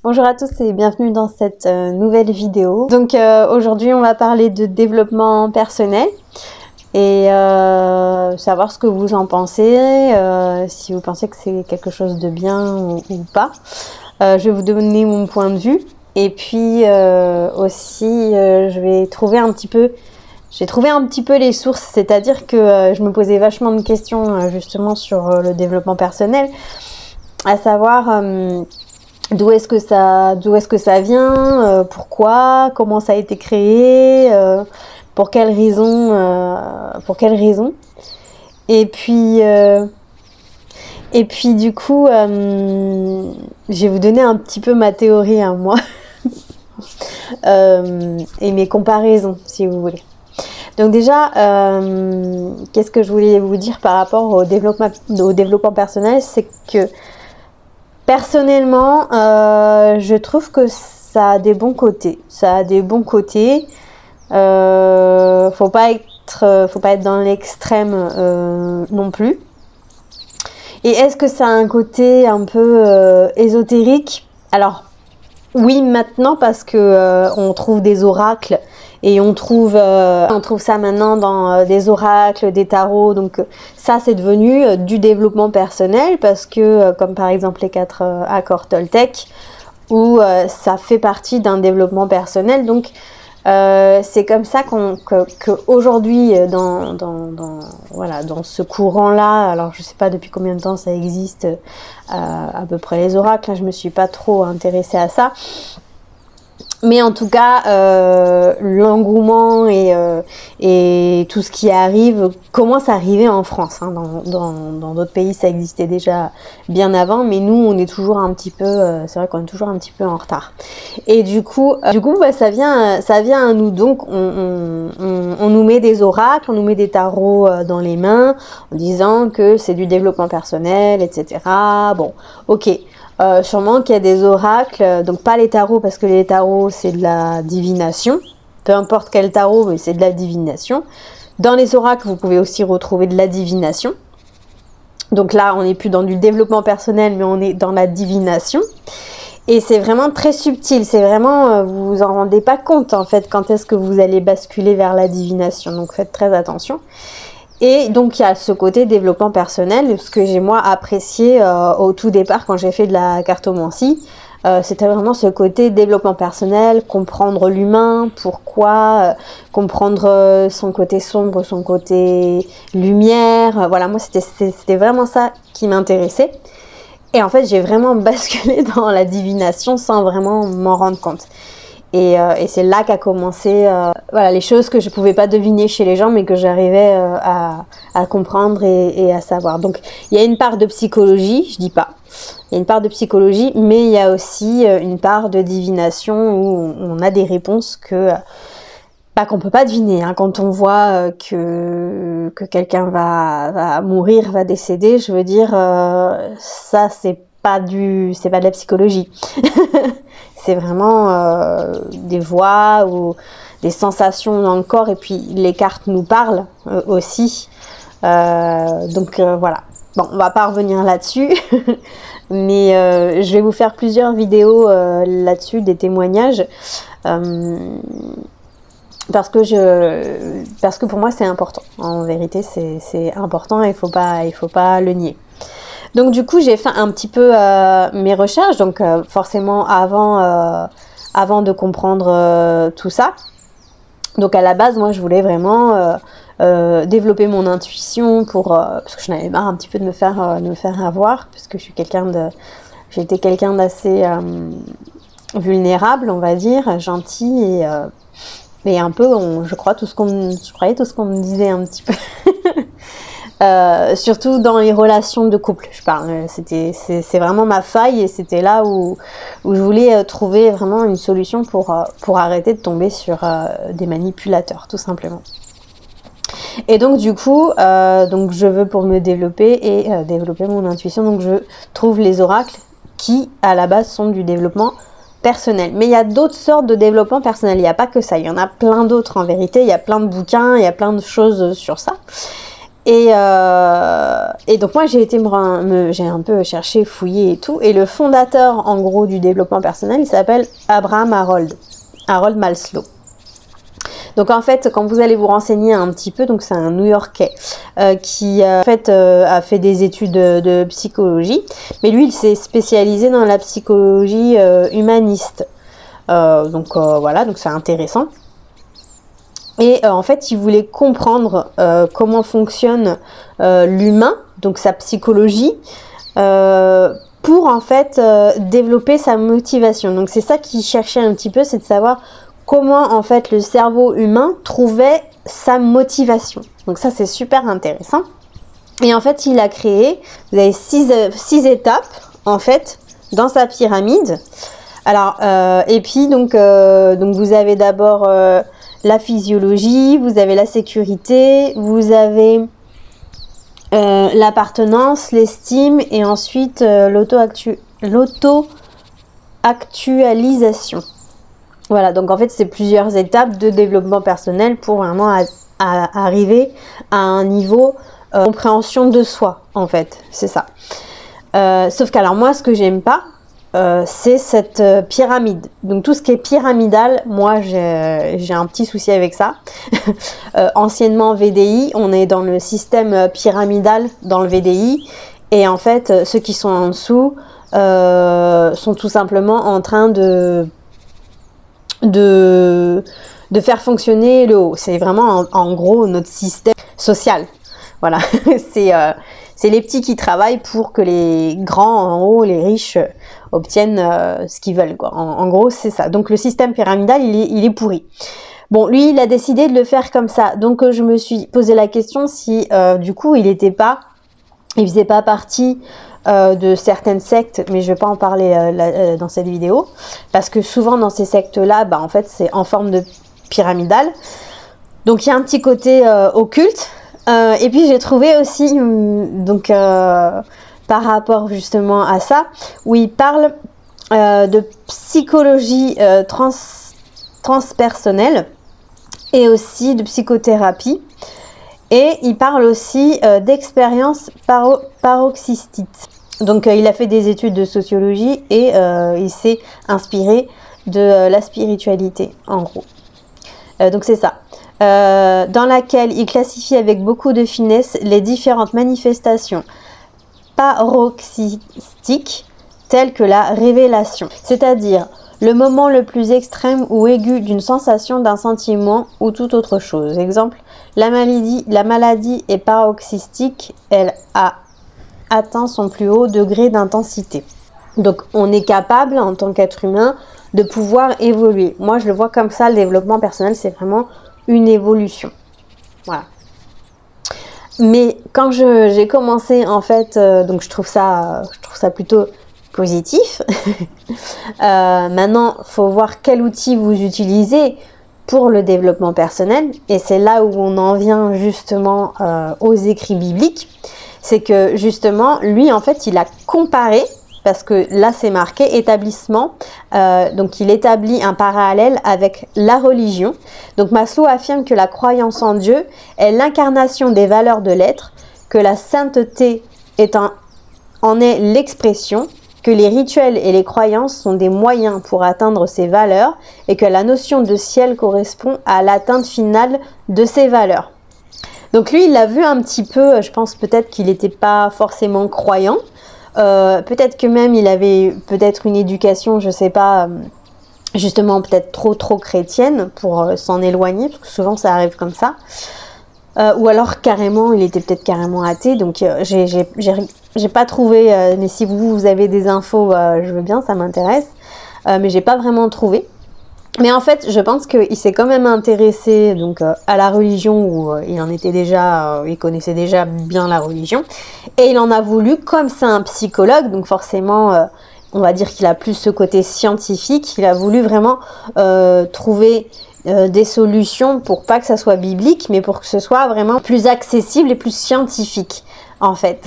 Bonjour à tous et bienvenue dans cette nouvelle vidéo. Donc aujourd'hui on va parler de développement personnel et savoir ce que vous en pensez, si vous pensez que c'est quelque chose de bien ou pas. Je vais vous donner mon point de vue et puis aussi je vais trouver un petit peu... J'ai trouvé un petit peu les sources, c'est-à-dire que je me posais vachement de questions justement sur le développement personnel, à savoir... d'où est-ce que ça vient, pourquoi, comment ça a été créé, pour quelles raisons, et puis du coup, je vais vous donner un petit peu ma théorie à moi et mes comparaisons, si vous voulez. Donc déjà, qu'est-ce que je voulais vous dire par rapport au développement personnel, c'est que personnellement, je trouve que ça a des bons côtés. Faut pas être dans l'extrême non plus. Et est-ce que ça a un côté un peu ésotérique? Alors oui, maintenant, parce que on trouve des oracles et on trouve ça maintenant dans des oracles, des tarots. Donc ça, c'est devenu du développement personnel parce que, comme par exemple les 4 accords Toltec, où ça fait partie d'un développement personnel. Donc c'est comme ça qu'aujourd'hui, dans ce courant-là, alors je sais pas depuis combien de temps ça existe, à peu près les oracles, hein, je me suis pas trop intéressée à ça. Mais en tout cas, l'engouement et tout ce qui arrive commence à arriver en France. Hein. Dans d'autres pays, ça existait déjà bien avant, mais nous, on est toujours un petit peu, c'est vrai qu'on est toujours un petit peu en retard. Et du coup, ça vient à nous. Donc, on nous met des oracles, on nous met des tarots dans les mains, en disant que c'est du développement personnel, etc. Bon, ok. Sûrement qu'il y a des oracles, donc pas les tarots parce que les tarots c'est de la divination, peu importe quel tarot, mais c'est de la divination. Dans les oracles, vous pouvez aussi retrouver de la divination. Donc là, on n'est plus dans du développement personnel, mais on est dans la divination. Et c'est vraiment très subtil, c'est vraiment, vous vous en rendez pas compte en fait quand est-ce que vous allez basculer vers la divination. Donc faites très attention. Et donc il y a ce côté développement personnel, ce que j'ai moi apprécié au tout départ quand j'ai fait de la cartomancie. C'était vraiment ce côté développement personnel, comprendre l'humain, pourquoi, comprendre son côté sombre, son côté lumière. Voilà, moi c'était vraiment ça qui m'intéressait. Et en fait j'ai vraiment basculé dans la divination sans vraiment m'en rendre compte. Et c'est là qu'a commencé les choses que je pouvais pas deviner chez les gens, mais que j'arrivais à comprendre et à savoir. Donc il y a une part de psychologie, je dis pas. Il y a une part de psychologie, mais il y a aussi une part de divination où on a des réponses qu'on peut pas deviner. Hein. Quand on voit que quelqu'un va mourir, va décéder, je veux dire, ça c'est pas de la psychologie. C'est vraiment des voix ou des sensations dans le corps, et puis les cartes nous parlent aussi. Donc voilà. Bon, on va pas revenir là-dessus, mais je vais vous faire plusieurs vidéos là-dessus, des témoignages, parce que pour moi c'est important. En vérité, c'est important et il faut pas le nier. Donc du coup, j'ai fait un petit peu mes recherches, donc forcément avant de comprendre tout ça. Donc à la base, moi, je voulais vraiment développer mon intuition parce que j'en avais marre un petit peu de me faire avoir, parce que j'étais quelqu'un d'assez vulnérable, on va dire, gentil et un peu, je croyais tout ce qu'on me disait un petit peu. Surtout dans les relations de couple, je parle. C'est vraiment ma faille, et c'était là où je voulais trouver vraiment une solution pour arrêter de tomber sur des manipulateurs, tout simplement. Et donc du coup, je veux pour me développer et développer mon intuition, donc je trouve les oracles qui, à la base, sont du développement personnel. Mais il y a d'autres sortes de développement personnel, il n'y a pas que ça, il y en a plein d'autres en vérité, il y a plein de bouquins, il y a plein de choses sur ça. Et donc moi j'ai un peu cherché, fouillé et tout, et le fondateur en gros du développement personnel, il s'appelle Abraham Harold Maslow. Donc en fait, quand vous allez vous renseigner un petit peu, donc c'est un New-Yorkais qui en fait a fait des études de psychologie, mais lui il s'est spécialisé dans la psychologie humaniste. Voilà, donc c'est intéressant. Et en fait, il voulait comprendre comment fonctionne l'humain, donc sa psychologie, pour en fait développer sa motivation. Donc c'est ça qu'il cherchait un petit peu, c'est de savoir comment en fait le cerveau humain trouvait sa motivation. Donc ça c'est super intéressant. Et en fait il a créé, vous avez six étapes en fait dans sa pyramide. Alors et puis donc vous avez d'abord la physiologie, vous avez la sécurité, vous avez l'appartenance, l'estime et ensuite l'auto-actualisation. Voilà, donc en fait c'est plusieurs étapes de développement personnel pour vraiment arriver à un niveau compréhension de soi, en fait, c'est ça. Sauf qu'alors moi ce que j'aime pas, c'est cette pyramide. Donc tout ce qui est pyramidal, moi j'ai un petit souci avec ça. Anciennement VDI, on est dans le système pyramidal dans le VDI, et en fait ceux qui sont en dessous sont tout simplement en train de faire fonctionner le haut. C'est vraiment en gros notre système social. Voilà, c'est les petits qui travaillent pour que les grands en haut, les riches, obtiennent ce qu'ils veulent, quoi. En gros, c'est ça. Donc le système pyramidal, il est pourri. Bon, lui, il a décidé de le faire comme ça. Donc je me suis posé la question si du coup, il faisait pas partie de certaines sectes, mais je vais pas en parler dans cette vidéo, parce que souvent dans ces sectes-là, en fait, c'est en forme de pyramidal. Donc il y a un petit côté occulte. Et puis j'ai trouvé aussi, par rapport justement à ça, où il parle de psychologie transpersonnelle et aussi de psychothérapie. Et il parle aussi d'expérience paroxystite. Donc il a fait des études de sociologie et il s'est inspiré de la spiritualité, en gros. Donc c'est ça. Dans laquelle il classifie avec beaucoup de finesse les différentes manifestations paroxystiques telles que la révélation, c'est-à-dire le moment le plus extrême ou aigu d'une sensation, d'un sentiment ou toute autre chose. Exemple, la maladie est paroxystique, elle a atteint son plus haut degré d'intensité. Donc on est capable en tant qu'être humain de pouvoir évoluer. Moi je le vois comme ça, le développement personnel c'est vraiment une évolution. Voilà. Mais quand j'ai commencé en fait, donc je trouve ça plutôt positif. Maintenant, faut voir quel outil vous utilisez pour le développement personnel, et c'est là où on en vient justement aux écrits bibliques. C'est que justement, lui en fait, il a comparé. Parce que là, c'est marqué établissement. Donc, il établit un parallèle avec la religion. Donc, Maslow affirme que la croyance en Dieu est l'incarnation des valeurs de l'être, que la sainteté en est l'expression, que les rituels et les croyances sont des moyens pour atteindre ces valeurs et que la notion de ciel correspond à l'atteinte finale de ces valeurs. Donc, lui, il l'a vu un petit peu, je pense peut-être qu'il n'était pas forcément croyant. Peut-être que même il avait peut-être une éducation, je sais pas, justement peut-être trop chrétienne pour s'en éloigner, parce que souvent ça arrive comme ça. Ou alors carrément, il était peut-être carrément athée, donc j'ai pas trouvé, mais si vous avez des infos, je veux bien, ça m'intéresse, mais j'ai pas vraiment trouvé. Mais en fait, je pense qu'il s'est quand même intéressé donc à la religion, où il connaissait déjà bien la religion, et il en a voulu, comme c'est un psychologue, donc forcément, on va dire qu'il a plus ce côté scientifique, il a voulu vraiment trouver des solutions pour pas que ça soit biblique, mais pour que ce soit vraiment plus accessible et plus scientifique, en fait.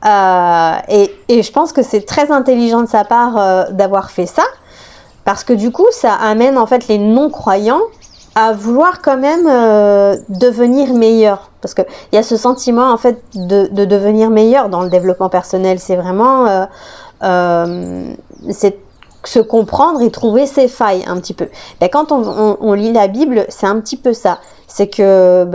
Et je pense que c'est très intelligent de sa part d'avoir fait ça. Parce que du coup, ça amène en fait les non-croyants à vouloir quand même devenir meilleur. Parce qu'il y a ce sentiment en fait de devenir meilleur dans le développement personnel. C'est vraiment c'est se comprendre et trouver ses failles un petit peu. Et quand on lit la Bible, c'est un petit peu ça. C'est que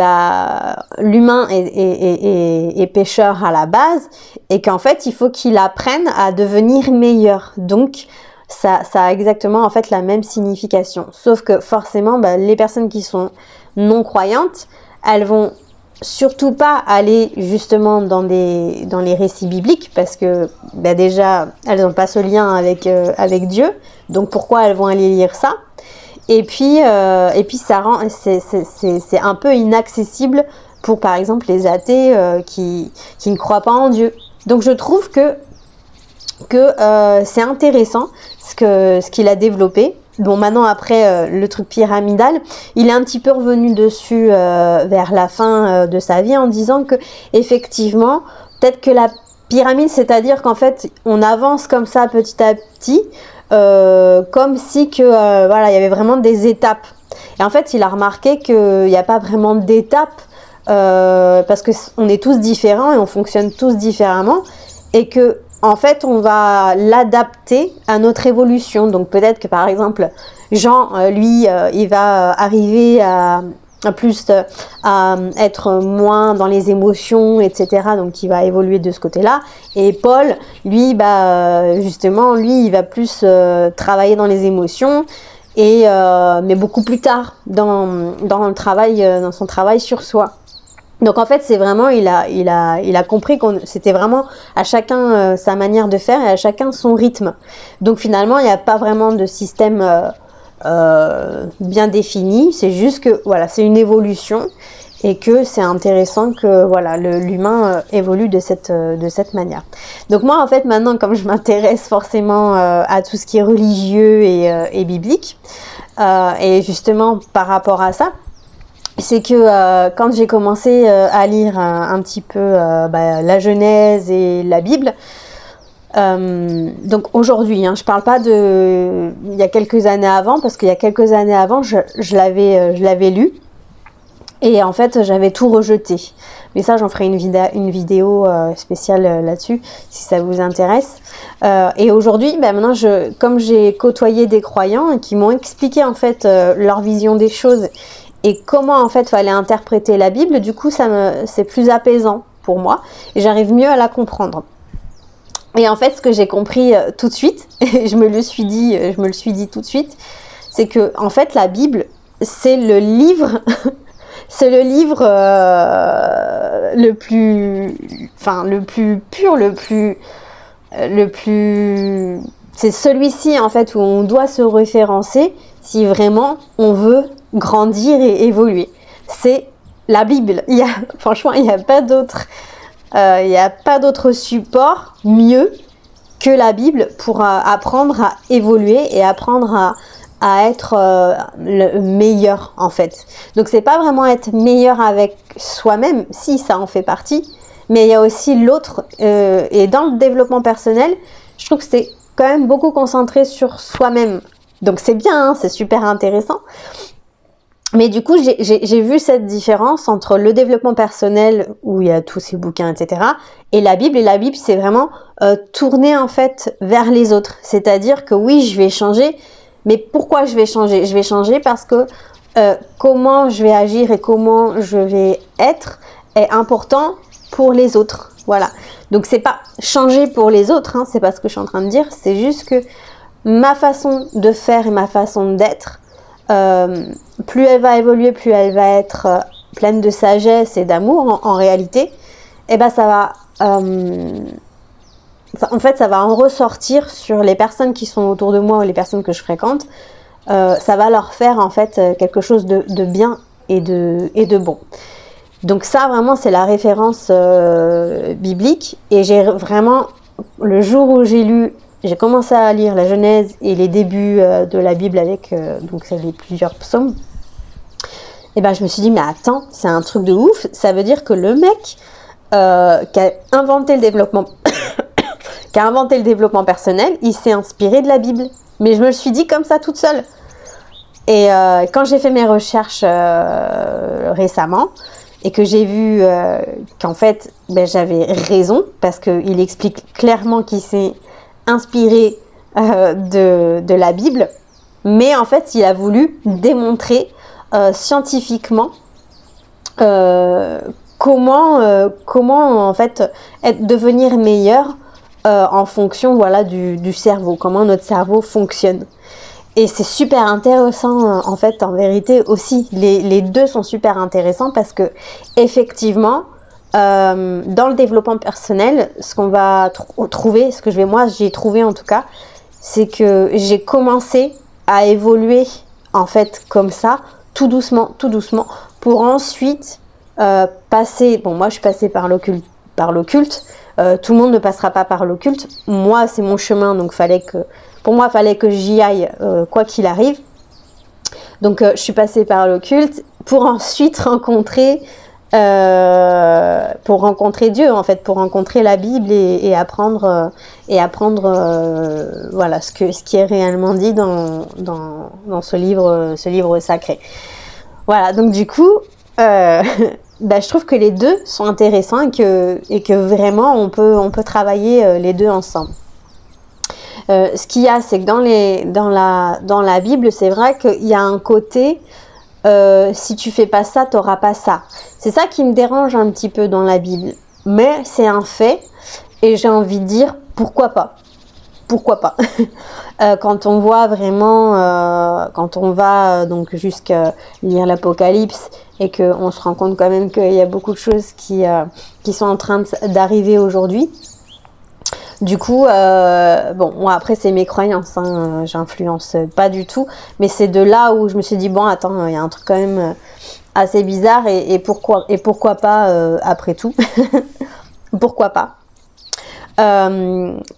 l'humain est pécheur à la base et qu'en fait, il faut qu'il apprenne à devenir meilleur. Donc, ça a exactement en fait la même signification. Sauf que forcément, les personnes qui sont non croyantes, elles vont surtout pas aller justement dans les récits bibliques parce que déjà, elles n'ont pas ce lien avec Dieu. Donc, pourquoi elles vont aller lire ça ? Et puis ça rend c'est un peu inaccessible pour par exemple les athées qui ne croient pas en Dieu. Donc je trouve que c'est intéressant ce qu'il a développé. Bon, maintenant après le truc pyramidal, il est un petit peu revenu dessus vers la fin de sa vie en disant que effectivement, peut-être que la pyramide, c'est-à-dire qu'en fait, on avance comme ça petit à petit. Comme si il y avait vraiment des étapes. Et en fait, il a remarqué qu'il n'y a pas vraiment d'étapes parce que on est tous différents et on fonctionne tous différemment et que en fait, on va l'adapter à notre évolution. Donc peut-être que par exemple, Jean, lui, il va arriver à être moins dans les émotions, etc. Donc il va évoluer de ce côté-là. Et Paul, lui, justement, lui, il va plus travailler dans les émotions, mais beaucoup plus tard dans le travail, dans son travail sur soi. Donc en fait, c'est vraiment, il a compris que c'était vraiment à chacun sa manière de faire et à chacun son rythme. Donc finalement, il n'y a pas vraiment de système bien défini, c'est juste que c'est une évolution et que c'est intéressant que l'humain évolue de cette manière. Donc moi en fait maintenant, comme je m'intéresse forcément à tout ce qui est religieux et biblique, et justement par rapport à ça, c'est que quand j'ai commencé à lire un petit peu la Genèse et la Bible, donc aujourd'hui, je parle pas de il y a quelques années avant, parce qu'il y a quelques années avant, je l'avais lu et en fait j'avais tout rejeté. Mais ça, j'en ferai une vidéo spéciale là-dessus si ça vous intéresse. Et aujourd'hui, maintenant, comme j'ai côtoyé des croyants qui m'ont expliqué en fait leur vision des choses et comment en fait fallait interpréter la Bible, du coup c'est plus apaisant pour moi et j'arrive mieux à la comprendre. Et en fait, ce que j'ai compris tout de suite, et je me le suis dit tout de suite, c'est que en fait la Bible, c'est le livre, le plus pur, c'est celui-ci en fait où on doit se référencer si vraiment on veut grandir et évoluer. C'est la Bible. Franchement, il n'y a pas d'autre. Il n'y a pas d'autre support mieux que la Bible pour apprendre à évoluer et apprendre à être le meilleur en fait. Donc c'est pas vraiment être meilleur avec soi-même, si ça en fait partie, mais il y a aussi l'autre. Et dans le développement personnel, je trouve que c'est quand même beaucoup concentré sur soi-même. Donc c'est bien, c'est super intéressant. Mais du coup, j'ai vu cette différence entre le développement personnel, où il y a tous ces bouquins, etc., et la Bible. Et la Bible, c'est vraiment tourner en fait vers les autres. C'est-à-dire que oui, je vais changer, mais pourquoi je vais changer ? Je vais changer parce que comment je vais agir et comment je vais être est important pour les autres. Voilà. Donc c'est pas changer pour les autres, c'est pas ce que je suis en train de dire. C'est juste que ma façon de faire et ma façon d'être, plus elle va évoluer, plus elle va être pleine de sagesse et d'amour en réalité, et ça va en fait ça va en ressortir sur les personnes qui sont autour de moi ou les personnes que je fréquente. Ça va leur faire en fait quelque chose de bien et de bon. Donc ça vraiment c'est la référence biblique, et j'ai vraiment, le jour où j'ai commencé à lire la Genèse et les débuts de la Bible avec donc les plusieurs psaumes, et je me suis dit mais attends, c'est un truc de ouf, ça veut dire que le mec qui a inventé le développement personnel, il s'est inspiré de la Bible. Mais je me le suis dit comme ça toute seule. Et quand j'ai fait mes recherches récemment et que j'ai vu qu'en fait j'avais raison, parce qu'il explique clairement qu'il s'est inspiré de la Bible, mais en fait il a voulu démontrer scientifiquement comment en fait devenir meilleur en fonction voilà du cerveau, comment notre cerveau fonctionne. Et c'est super intéressant en fait, en vérité aussi. Les deux sont super intéressants parce que effectivement, dans le développement personnel, ce qu'on va trouver, j'ai trouvé en tout cas, c'est que j'ai commencé à évoluer en fait comme ça, tout doucement, pour ensuite passer. Bon, moi je suis passée par l'occulte. Tout le monde ne passera pas par l'occulte. Moi, c'est mon chemin, donc pour moi, il fallait que j'y aille quoi qu'il arrive. Donc, je suis passée par l'occulte pour ensuite rencontrer Dieu, en fait, pour rencontrer la Bible et apprendre, voilà, ce qui est réellement dit dans ce livre sacré. Voilà, donc du coup, je trouve que les deux sont intéressants et que vraiment on peut travailler les deux ensemble. Ce qu'il y a, c'est que dans la Bible, c'est vrai qu'il y a un côté si tu fais pas ça, t'auras pas ça. C'est ça qui me dérange un petit peu dans la Bible, mais c'est un fait et j'ai envie de dire pourquoi pas. Pourquoi pas. Quand on voit vraiment, quand on va donc jusqu'à lire l'Apocalypse et qu'on se rend compte quand même qu'il y a beaucoup de choses qui sont en train d'arriver aujourd'hui. Du coup, bon, moi après c'est mes croyances, hein, j'influence pas du tout, mais c'est de là où je me suis dit bon, attends, il y a un truc quand même assez bizarre et pourquoi pas après tout, pourquoi pas.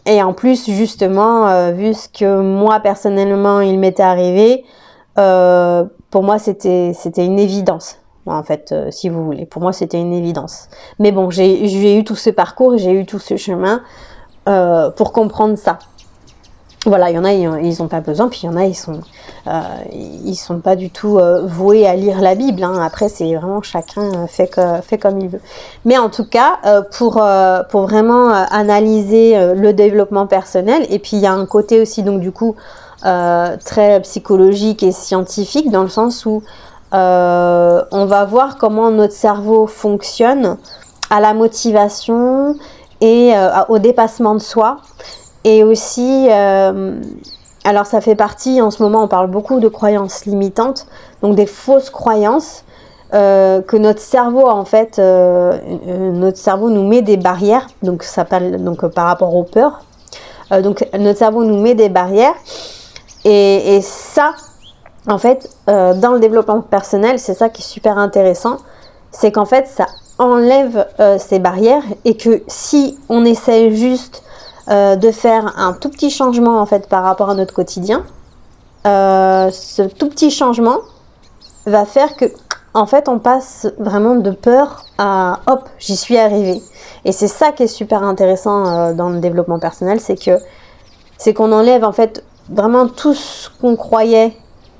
Et en plus justement, vu ce que moi personnellement il m'était arrivé, pour moi c'était une évidence. En fait, si vous voulez, pour moi c'était une évidence. Mais bon, j'ai eu tout ce parcours, j'ai eu tout ce chemin. Pour comprendre ça. Voilà, il y en a, ils n'ont pas besoin, puis il y en a, ils sont pas du tout voués à lire la Bible. Hein. Après, c'est vraiment chacun fait comme il veut. Mais en tout cas, pour vraiment analyser le développement personnel, et puis il y a un côté aussi, donc du coup, très psychologique et scientifique, dans le sens où on va voir comment notre cerveau fonctionne à la motivation et au dépassement de soi. Et aussi, alors ça fait partie, en ce moment on parle beaucoup de croyances limitantes, donc des fausses croyances que notre cerveau en fait, notre cerveau nous met des barrières, donc ça parle donc par rapport aux peurs. Donc notre cerveau nous met des barrières et ça, en fait, dans le développement personnel, c'est ça qui est super intéressant, c'est qu'en fait ça enlève ces barrières et que si on essaie juste de faire un tout petit changement en fait par rapport à notre quotidien, ce tout petit changement va faire que en fait on passe vraiment de peur à hop, j'y suis arrivée. Et c'est ça qui est super intéressant dans le développement personnel, c'est qu'on enlève en fait vraiment tout ce qu'on croyait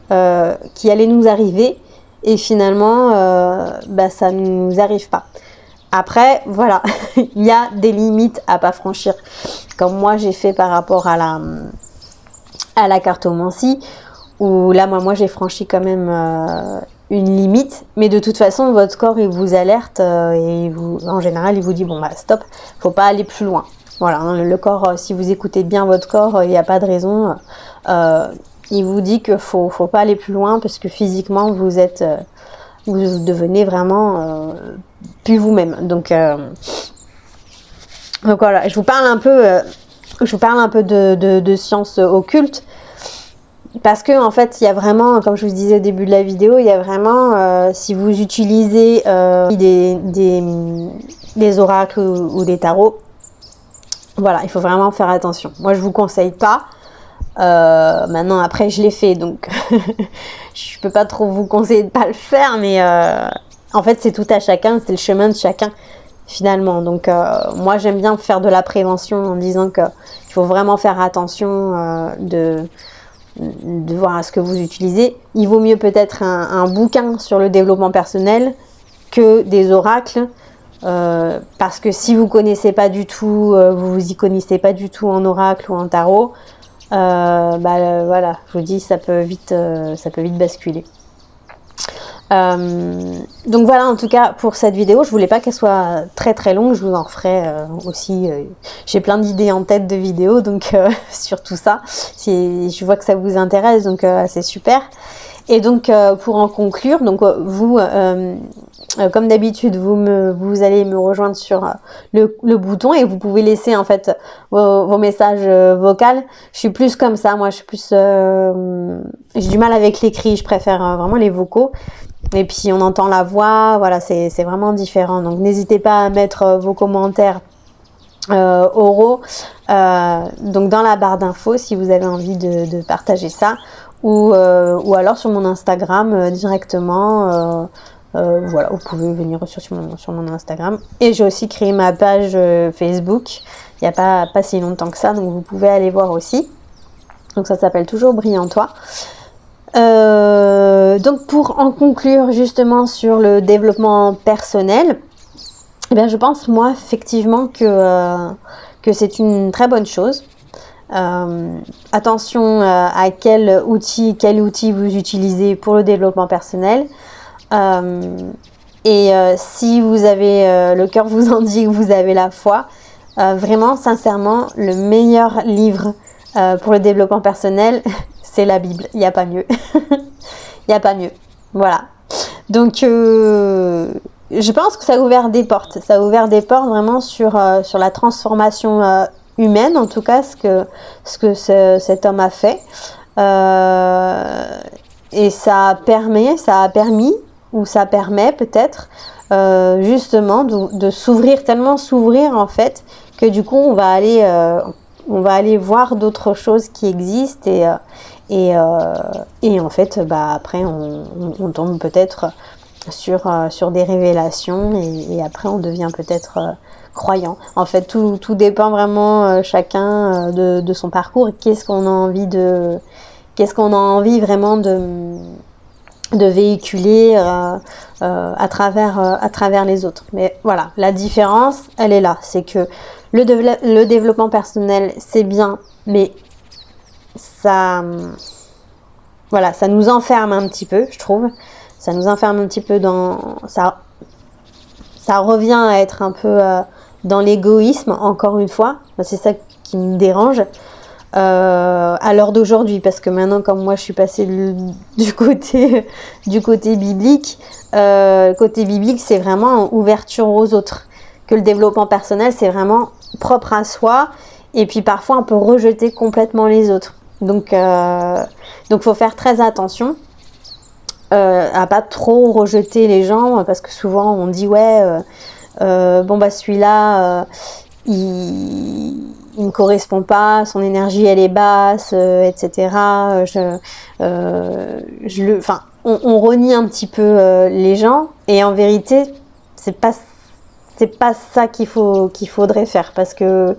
qui allait nous arriver et finalement ça ne nous arrive pas. Après, voilà, il y a des limites à pas franchir. Comme moi, j'ai fait par rapport à la cartomancie, où là, moi, j'ai franchi quand même une limite. Mais de toute façon, votre corps, il vous alerte et en général, il vous dit, bon, bah, stop, faut pas aller plus loin. Voilà, hein, le corps, si vous écoutez bien votre corps, il n'y a pas de raison. Il vous dit que faut pas aller plus loin parce que physiquement, vous devenez vraiment plus vous-même. Donc voilà, je vous parle un peu de sciences occultes parce que en fait, il y a vraiment, comme je vous disais au début de la vidéo, il y a vraiment, si vous utilisez des oracles ou des tarots, voilà, il faut vraiment faire attention. Moi, je vous conseille pas. Maintenant, après, je l'ai fait, donc je peux pas trop vous conseiller de pas le faire, mais en fait, c'est tout à chacun, c'est le chemin de chacun, finalement. Donc, moi, j'aime bien faire de la prévention en disant qu'il faut vraiment faire attention de voir ce que vous utilisez. Il vaut mieux peut-être un bouquin sur le développement personnel que des oracles, parce que si vous connaissez pas du tout, vous vous y connaissez pas du tout en oracle ou en tarot, voilà, je vous dis, ça peut vite basculer. Donc voilà, en tout cas pour cette vidéo, je voulais pas qu'elle soit très très longue, je vous en ferai aussi, j'ai plein d'idées en tête de vidéos, donc sur tout ça, si je vois que ça vous intéresse, donc c'est super. Et donc pour en conclure, donc vous, comme d'habitude, vous allez me rejoindre sur le bouton et vous pouvez laisser en fait vos messages vocaux. Je suis plus comme ça, moi je suis plus, j'ai du mal avec l'écrit, je préfère vraiment les vocaux. Et puis on entend la voix, voilà, c'est vraiment différent. Donc n'hésitez pas à mettre vos commentaires oraux donc dans la barre d'infos si vous avez envie de partager ça, ou alors sur mon Instagram directement. Voilà, vous pouvez venir sur mon Instagram. Et j'ai aussi créé ma page Facebook il n'y a pas si longtemps que ça, donc vous pouvez aller voir aussi. Donc ça s'appelle toujours Brillantois. Donc pour en conclure justement sur le développement personnel, eh bien je pense moi effectivement que c'est une très bonne chose. Attention à quel outil vous utilisez pour le développement personnel. Si vous avez le cœur vous en dit que vous avez la foi, vraiment sincèrement le meilleur livre pour le développement personnel, c'est la Bible, il n'y a pas mieux. Il n'y a pas mieux. Voilà. Donc, je pense que ça a ouvert des portes. Ça a ouvert des portes vraiment sur la transformation humaine, en tout cas, ce que cet homme a fait. Et ça permet peut-être justement de s'ouvrir, tellement s'ouvrir en fait, que du coup, on va aller voir d'autres choses qui existent et en fait après on tombe peut-être sur des révélations et après on devient peut-être croyant. En fait tout dépend vraiment chacun de son parcours et qu'est-ce qu'on a envie vraiment de véhiculer à travers les autres. Mais voilà, la différence elle est là, c'est que le développement personnel c'est bien, mais ça nous enferme un petit peu, je trouve. Ça nous enferme un petit peu dans ça revient à être un peu dans l'égoïsme, encore une fois. C'est ça qui me dérange à l'heure d'aujourd'hui, parce que maintenant, comme moi je suis passée du côté biblique, côté biblique c'est vraiment ouverture aux autres, que le développement personnel c'est vraiment propre à soi, et puis parfois on peut rejeter complètement les autres. Donc faut faire très attention à pas trop rejeter les gens, parce que souvent on dit celui-là il ne correspond pas, son énergie elle est basse, etc. On renie un petit peu les gens, et en vérité c'est pas ça qu'il faudrait faire, parce que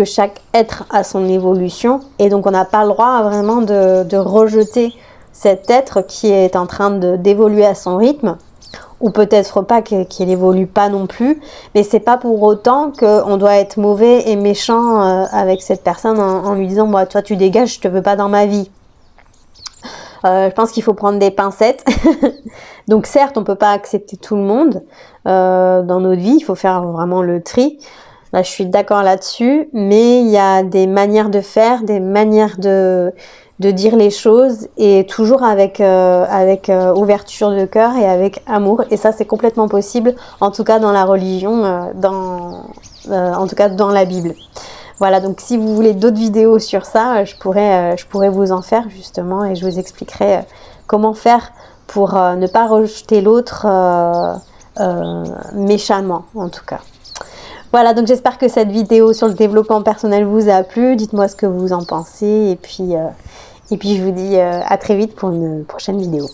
chaque être a son évolution, et donc on n'a pas le droit vraiment de rejeter cet être qui est en train d'évoluer à son rythme, ou peut-être pas qu'il évolue pas non plus, mais c'est pas pour autant qu'on doit être mauvais et méchant avec cette personne en lui disant toi tu dégages, je te veux pas dans ma vie. Je pense qu'il faut prendre des pincettes. Donc certes, on peut pas accepter tout le monde dans notre vie, il faut faire vraiment le tri. Là, je suis d'accord là-dessus, mais il y a des manières de faire, des manières de dire les choses, et toujours avec ouverture de cœur et avec amour. Et ça, c'est complètement possible, en tout cas dans la religion, en tout cas dans la Bible. Voilà, donc si vous voulez d'autres vidéos sur ça, je pourrais vous en faire justement, et je vous expliquerai comment faire pour ne pas rejeter l'autre méchamment, en tout cas. Voilà, donc j'espère que cette vidéo sur le développement personnel vous a plu. Dites-moi ce que vous en pensez, et puis je vous dis à très vite pour une prochaine vidéo.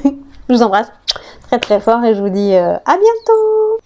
Je vous embrasse très très fort et je vous dis à bientôt.